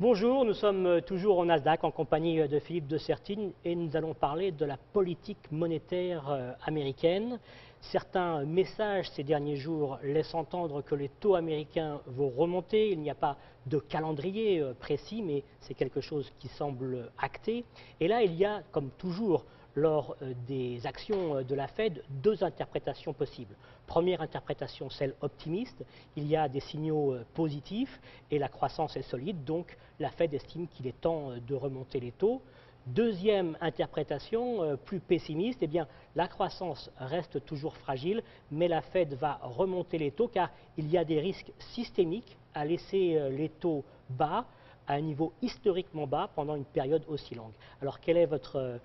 Bonjour, nous sommes toujours au Nasdaq en compagnie de Philippe de Sertine et nous allons parler de la politique monétaire américaine. Certains messages ces derniers jours laissent entendre que les taux américains vont remonter. Il n'y a pas de calendrier précis, mais c'est quelque chose qui semble acté. Et là, il y a, comme toujours, lors des actions de la Fed, deux interprétations possibles. Première interprétation, celle optimiste. Il y a des signaux positifs et la croissance est solide, donc la Fed estime qu'il est temps de remonter les taux. Deuxième interprétation, plus pessimiste, eh bien, la croissance reste toujours fragile, mais la Fed va remonter les taux car il y a des risques systémiques à laisser les taux bas, à un niveau historiquement bas pendant une période aussi longue. Alors quel est votre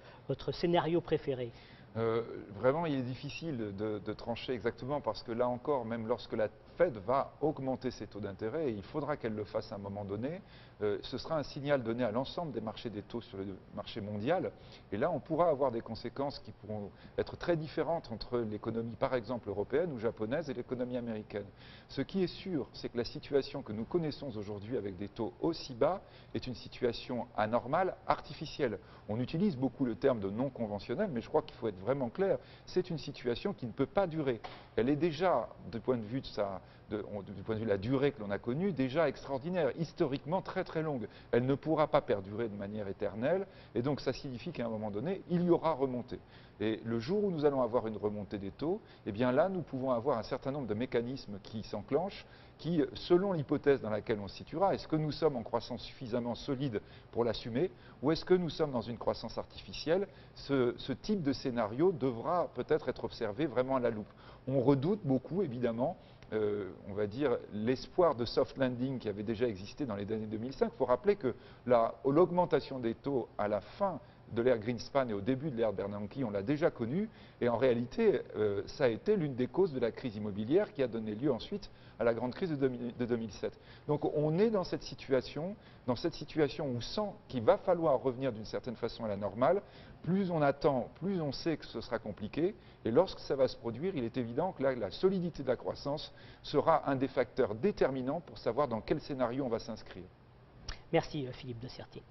scénario préféré? Vraiment, il est difficile de trancher exactement parce que là encore, même lorsque la Fed va augmenter ses taux d'intérêt, et il faudra qu'elle le fasse à un moment donné, ce sera un signal donné à l'ensemble des marchés des taux sur le marché mondial. Et là, on pourra avoir des conséquences qui pourront être très différentes entre l'économie, par exemple, européenne ou japonaise et l'économie américaine. Ce qui est sûr, c'est que la situation que nous connaissons aujourd'hui avec des taux aussi bas est une situation anormale, artificielle. On utilise beaucoup le terme de non conventionnel, mais je crois qu'il faut être vraiment clair, c'est une situation qui ne peut pas durer. Elle est déjà, du point de vue de la durée que l'on a connue, déjà extraordinaire, historiquement très très longue. Elle ne pourra pas perdurer de manière éternelle, et donc ça signifie qu'à un moment donné, il y aura remontée. Et le jour où nous allons avoir une remontée des taux, eh bien là, nous pouvons avoir un certain nombre de mécanismes qui s'enclenchent, qui, selon l'hypothèse dans laquelle on se situera, est-ce que nous sommes en croissance suffisamment solide pour l'assumer, ou est-ce que nous sommes dans une croissance artificielle? Ce type de scénario devra peut-être être observé vraiment à la loupe. On redoute beaucoup, évidemment, on va dire, l'espoir de soft landing qui avait déjà existé dans les années 2005. Il faut rappeler que l'augmentation des taux à la fin de l'ère Greenspan et au début de l'ère Bernanke, on l'a déjà connu, et en réalité, ça a été l'une des causes de la crise immobilière qui a donné lieu ensuite à la grande crise de 2007. Donc on est dans cette situation où on sent qu'il va falloir revenir d'une certaine façon à la normale. Plus on attend, plus on sait que ce sera compliqué, et lorsque ça va se produire, il est évident que là, la solidité de la croissance sera un des facteurs déterminants pour savoir dans quel scénario on va s'inscrire. Merci Philippe de Sertine.